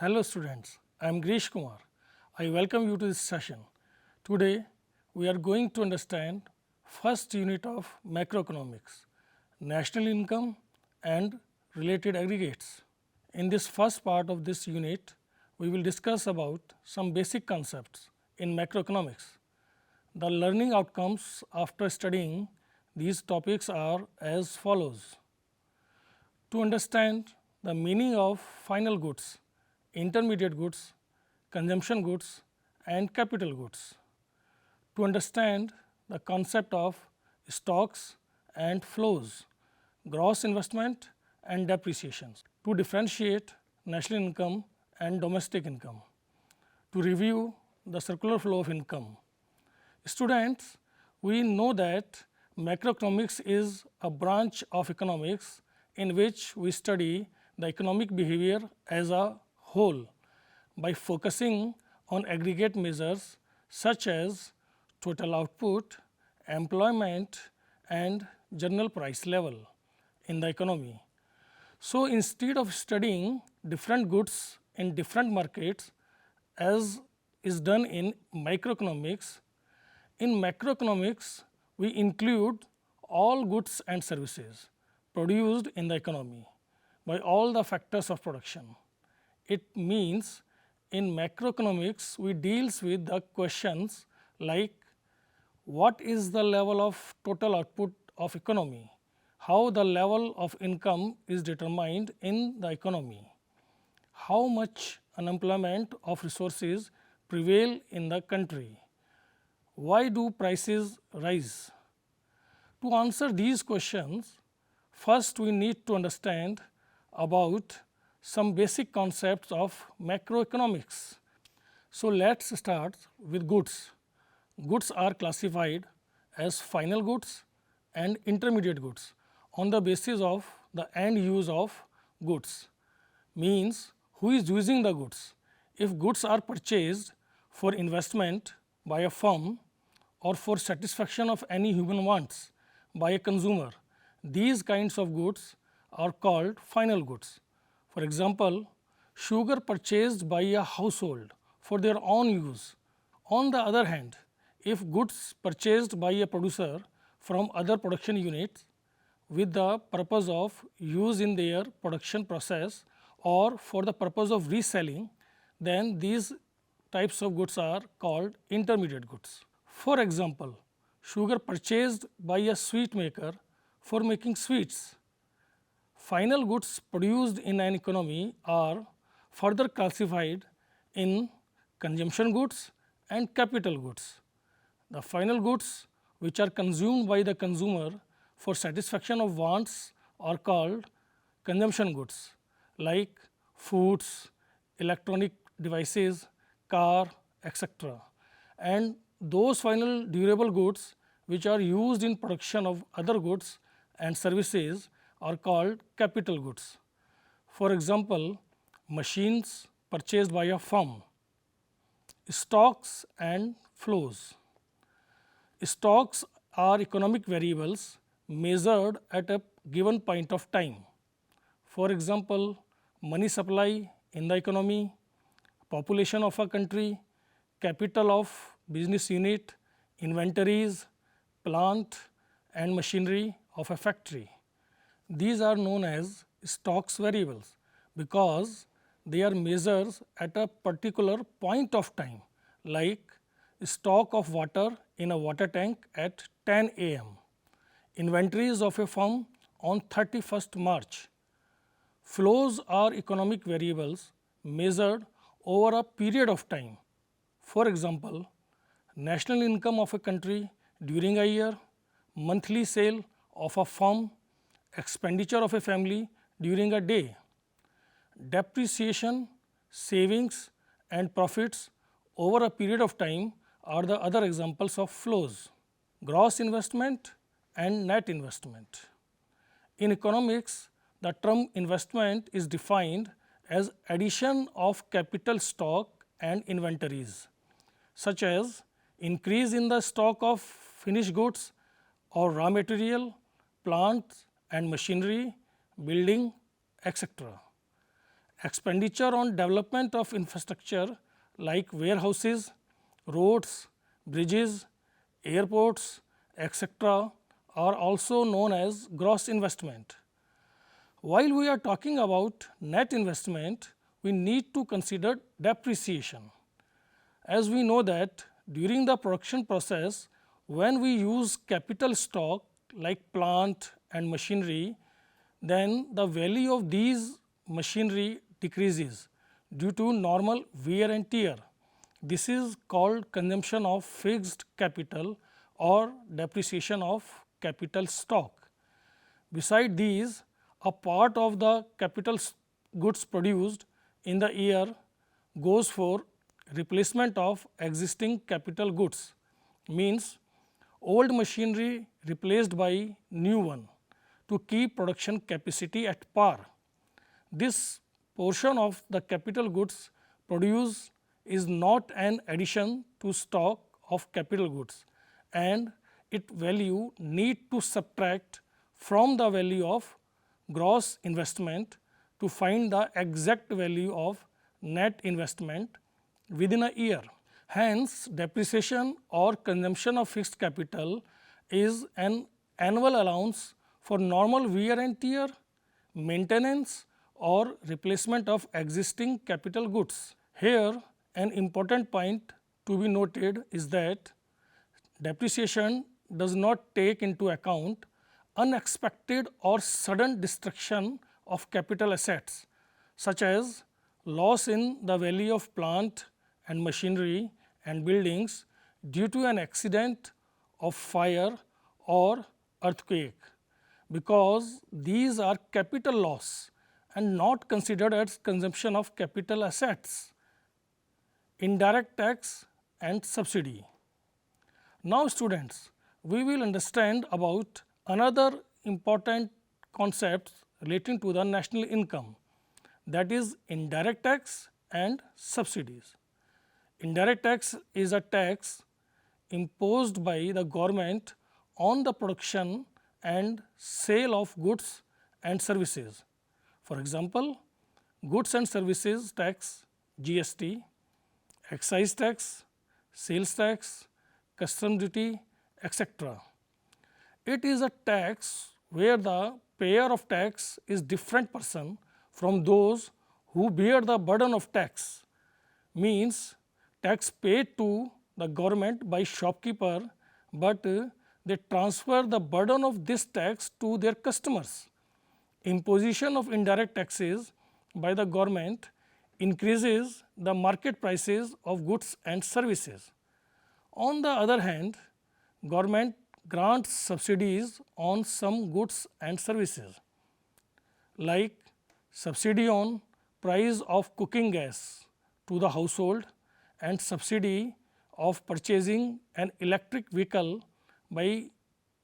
Hello students, I am Grish Kumar. I welcome you to this session. Today we are going to understand first unit of macroeconomics, national income and related aggregates. In this first part of this unit, we will discuss about some basic concepts in macroeconomics. The learning outcomes after studying these topics are as follows. To understand the meaning of final goods, intermediate goods, consumption goods and capital goods. To understand the concept of stocks and flows, gross investment and depreciation. To differentiate national income and domestic income. To review the circular flow of income. Students, we know that macroeconomics is a branch of economics in which we study the economic behavior as a whole by focusing on aggregate measures such as total output, employment and general price level in the economy. So, instead of studying different goods in different markets as is done in microeconomics, in macroeconomics we include all goods and services produced in the economy by all the factors of production. It means in macroeconomics we deals with the questions like what is the level of total output of economy, how the level of income is determined in the economy, how much unemployment of resources prevail in the country, why do prices rise. To answer these questions, first we need to understand about some basic concepts of macroeconomics. So, let us start with goods. Goods are classified as final goods and intermediate goods on the basis of the end use of goods, means who is using the goods. If goods are purchased for investment by a firm or for satisfaction of any human wants by a consumer, these kinds of goods are called final goods. For example, sugar purchased by a household for their own use. On the other hand, if goods purchased by a producer from other production units with the purpose of use in their production process or for the purpose of reselling, then these types of goods are called intermediate goods. For example, sugar purchased by a sweet maker for making sweets. Final goods produced in an economy are further classified in consumption goods and capital goods. The final goods which are consumed by the consumer for satisfaction of wants are called consumption goods like foods, electronic devices, car, etc. And those final durable goods which are used in production of other goods and services are called capital goods. For example, machines purchased by a firm, stocks and flows. Stocks are economic variables measured at a given point of time. For example, money supply in the economy, population of a country, capital of business unit, inventories, plant and machinery of a factory. These are known as stocks variables because they are measures at a particular point of time, like stock of water in a water tank at 10 am, inventories of a firm on 31st March. Flows are economic variables measured over a period of time. For example, national income of a country during a year, monthly sale of a firm, expenditure of a family during a day. Depreciation, savings and profits over a period of time are the other examples of flows. Gross investment and net investment. In economics, the term investment is defined as addition of capital stock and inventories, such as increase in the stock of finished goods or raw material, plants and machinery, building, etc. Expenditure on development of infrastructure like warehouses, roads, bridges, airports, etc. are also known as gross investment. While we are talking about net investment, we need to consider depreciation. As we know that during the production process, when we use capital stock like plant and machinery, then the value of these machinery decreases due to normal wear and tear. This is called consumption of fixed capital or depreciation of capital stock. Beside these, a part of the capital goods produced in the year goes for replacement of existing capital goods, means old machinery replaced by new one to keep production capacity at par. This portion of the capital goods produced is not an addition to stock of capital goods, and its value need to subtract from the value of gross investment to find the exact value of net investment within a year. Hence, depreciation or consumption of fixed capital is an annual allowance for normal wear and tear, maintenance or replacement of existing capital goods. Here, an important point to be noted is that depreciation does not take into account unexpected or sudden destruction of capital assets, such as loss in the value of plant and machinery and buildings due to an accident of fire or earthquake, because these are capital loss and not considered as consumption of capital assets. Indirect tax and subsidy. Now students, we will understand about another important concept relating to the national income, that is indirect tax and subsidies. Indirect tax is a tax imposed by the government on the production and sale of goods and services. For example, goods and services tax, GST, excise tax, sales tax, custom duty, etc. It is a tax where the payer of tax is different person from those who bear the burden of tax, means tax paid to the government by shopkeeper, but they transfer the burden of this tax to their customers. Imposition of indirect taxes by the government increases the market prices of goods and services. On the other hand, government grants subsidies on some goods and services, like subsidy on price of cooking gas to the household and subsidy of purchasing an electric vehicle. By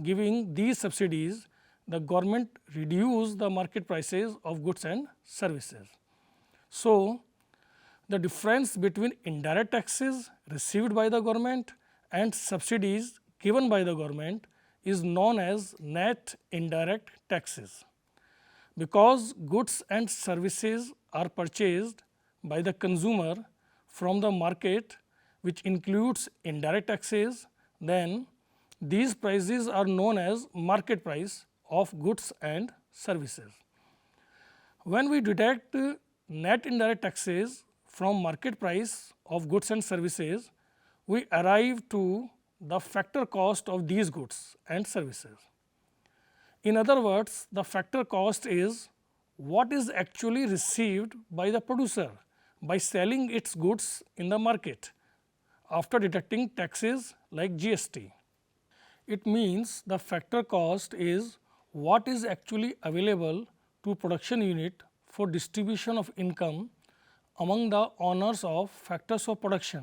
giving these subsidies, the government reduce the market prices of goods and services. So, the difference between indirect taxes received by the government and subsidies given by the government is known as net indirect taxes. Because goods and services are purchased by the consumer from the market, which includes indirect taxes, then these prices are known as market price of goods and services. When we deduct net indirect taxes from market price of goods and services, we arrive to the factor cost of these goods and services. In other words, the factor cost is what is actually received by the producer by selling its goods in the market after deducting taxes like GST. It means the factor cost is what is actually available to production unit for distribution of income among the owners of factors of production,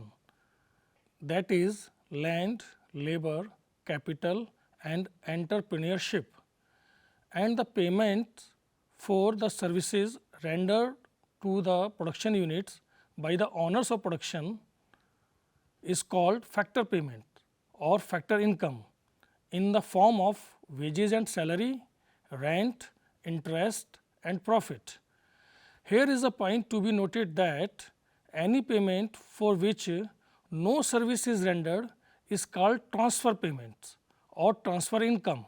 that is land, labor, capital and entrepreneurship, and the payment for the services rendered to the production units by the owners of production is called factor payment or factor income in the form of wages and salary, rent, interest and profit. Here is a point to be noted that any payment for which no service is rendered is called transfer payments or transfer income,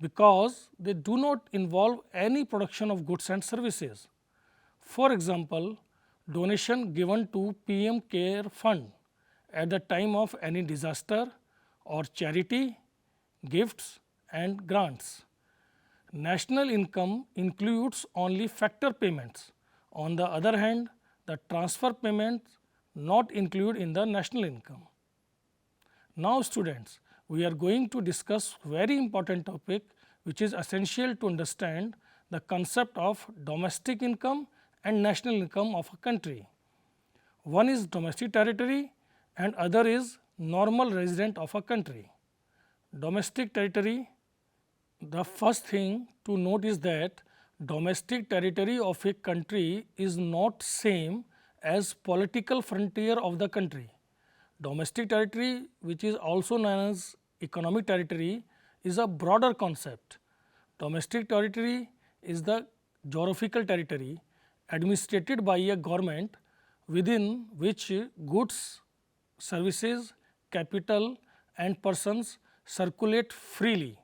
because they do not involve any production of goods and services. For example, donation given to PM Care Fund at the time of any disaster or charity, gifts and grants. National income includes only factor payments. On the other hand, the transfer payments not included in the national income. Now students, we are going to discuss very important topic which is essential to understand the concept of domestic income and national income of a country. One is domestic territory and other is normal resident of a country. Domestic territory, the first thing to note is that domestic territory of a country is not same as political frontier of the country. Domestic territory, which is also known as economic territory, is a broader concept. Domestic territory is the geographical territory administered by a government within which goods, services, capital and persons circulate freely.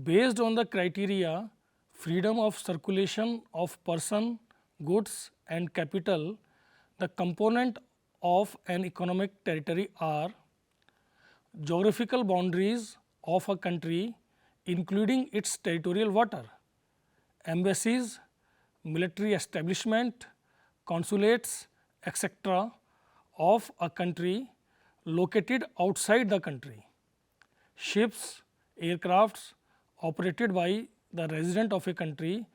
Based on the criteria freedom of circulation of person, goods and capital, the component of an economic territory are geographical boundaries of a country including its territorial water, embassies, military establishment, consulates, etc. of a country located outside the country, ships, aircrafts operated by the resident of a country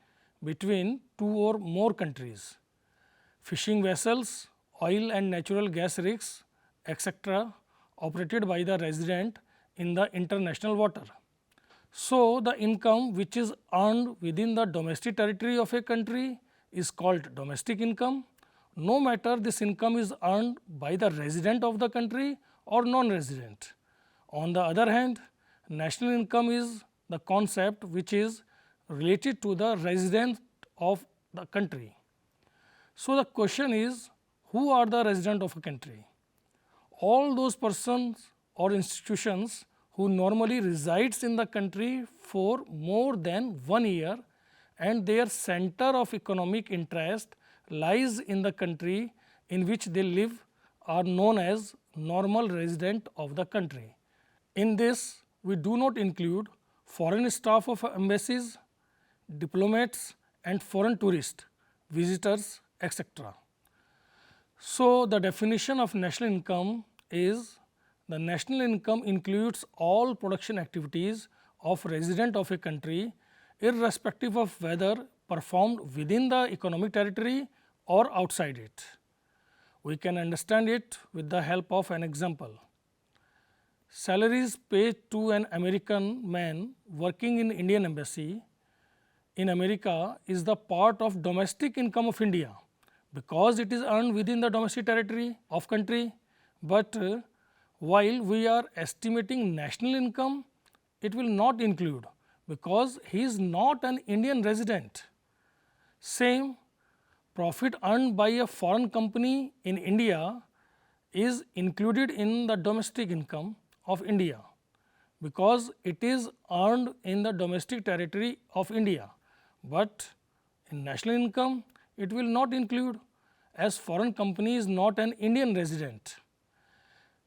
between two or more countries, fishing vessels, oil and natural gas rigs, etc. operated by the resident in the international water. So, the income which is earned within the domestic territory of a country is called domestic income, no matter this income is earned by the resident of the country or non-resident. On the other hand, national income is the concept which is related to the resident of the country. So, the question is, who are the resident of a country? All those persons or institutions who normally resides in the country for more than 1 year and their center of economic interest lies in the country in which they live are known as normal resident of the country. In this, we do not include foreign staff of embassies, diplomats and foreign tourists, visitors, etc. So, the definition of national income is the national income includes all production activities of resident of a country irrespective of whether performed within the economic territory or outside it. We can understand it with the help of an example. Salaries paid to an American man working in Indian embassy in America is the part of domestic income of India because it is earned within the domestic territory of country, but while we are estimating national income, it will not include because he is not an Indian resident. Same, profit earned by a foreign company in India is included in the domestic income of India because it is earned in the domestic territory of India, but in national income it will not include as foreign company is not an Indian resident.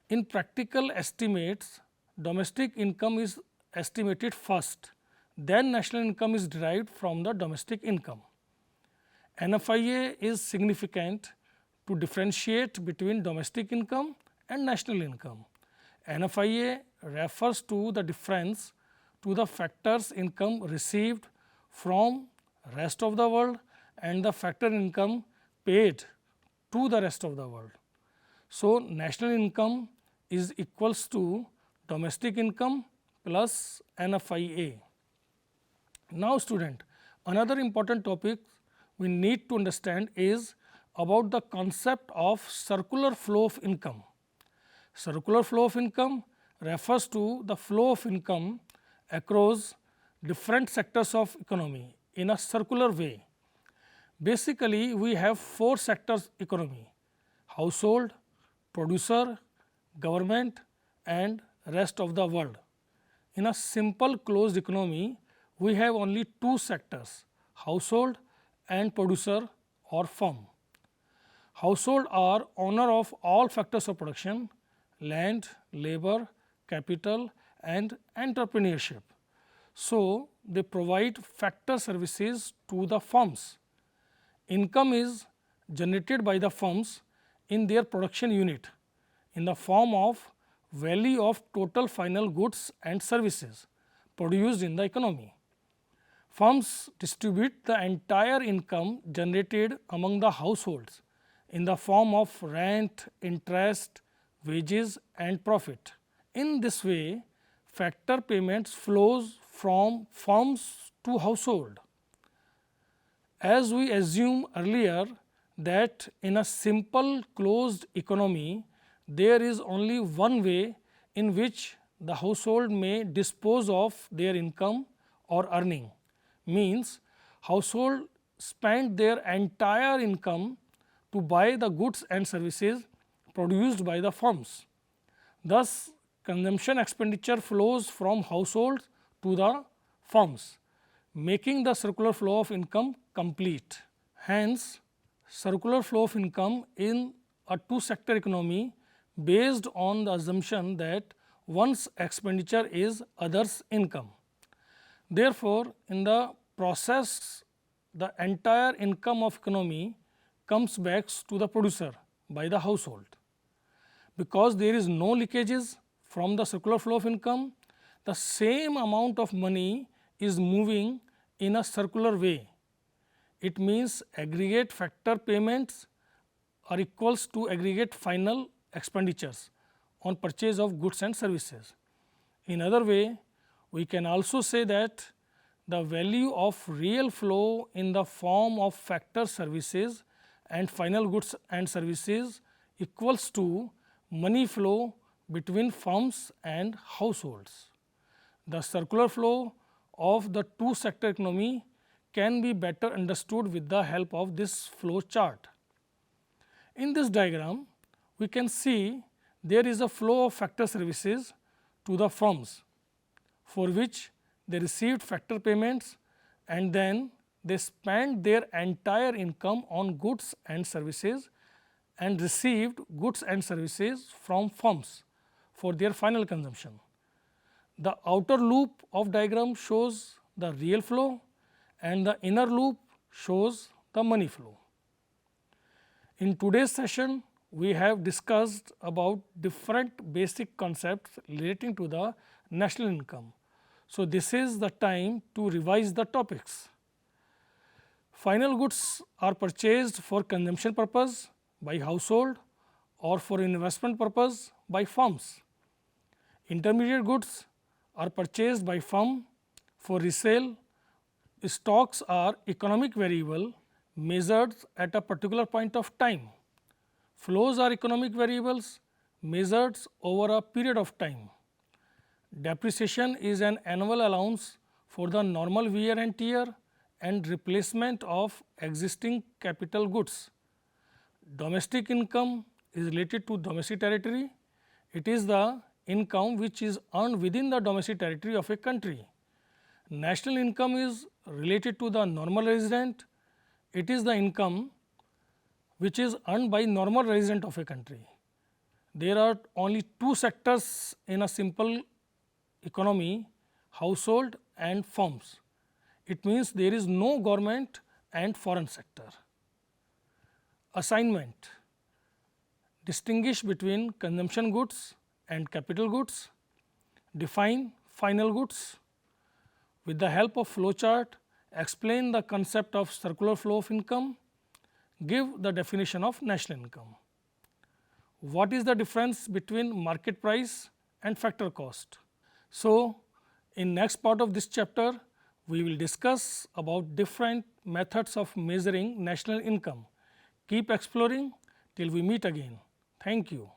In practical estimates, domestic income is estimated first, then national income is derived from the domestic income. NFIA is significant to differentiate between domestic income and national income. NFIA refers to the difference to the factors income received from rest of the world and the factor income paid to the rest of the world. So, national income is equals to domestic income plus NFIA. Now student, another important topic we need to understand is about the concept of circular flow of income. Circular flow of income refers to the flow of income across different sectors of economy in a circular way Basically, we have four sectors economy: household, producer, government and rest of the world. In a simple closed economy, we have only two sectors: household and producer or firm. Household are owner of all factors of production: land, labor, capital and entrepreneurship. So, they provide factor services to the firms. Income is generated by the firms in their production unit in the form of value of total final goods and services produced in the economy. Firms distribute the entire income generated among the households in the form of rent, interest, wages and profit. In this way, factor payments flows from firms to household. As we assumed earlier that in a simple closed economy, there is only one way in which the household may dispose of their income or earning, means household spend their entire income to buy the goods and services produced by the firms. Thus, consumption expenditure flows from households to the firms, making the circular flow of income complete. Hence, circular flow of income in a two-sector economy based on the assumption that one's expenditure is others' income. Therefore, in the process, the entire income of economy comes back to the producer by the household. Because there is no leakages from the circular flow of income, the same amount of money is moving in a circular way. It means aggregate factor payments are equals to aggregate final expenditures on purchase of goods and services. In other way, we can also say that the value of real flow in the form of factor services and final goods and services equals to money flow between firms and households. The circular flow of the two-sector economy can be better understood with the help of this flow chart. In this diagram, we can see there is a flow of factor services to the firms, for which they received factor payments and then they spent their entire income on goods and services and received goods and services from firms for their final consumption. The outer loop of diagram shows the real flow and the inner loop shows the money flow. In today's session, we have discussed about different basic concepts relating to the national income. So, this is the time to revise the topics. Final goods are purchased for consumption purpose by household or for investment purpose by firms. Intermediate goods are purchased by firm for resale. Stocks are economic variable measured at a particular point of time. Flows are economic variables measured over a period of time. Depreciation is an annual allowance for the normal wear and tear and replacement of existing capital goods. Domestic income is related to domestic territory. It is the income which is earned within the domestic territory of a country. National income is related to the normal resident. It is the income which is earned by normal resident of a country. There are only two sectors in a simple economy: household and firms. It means there is no government and foreign sector. Assignment: distinguish between consumption goods and capital goods. Define final goods. With the help of flowchart, explain the concept of circular flow of income. Give the definition of national income. What is the difference between market price and factor cost? So, in next part of this chapter, we will discuss about different methods of measuring national income. Keep exploring till we meet again. Thank you.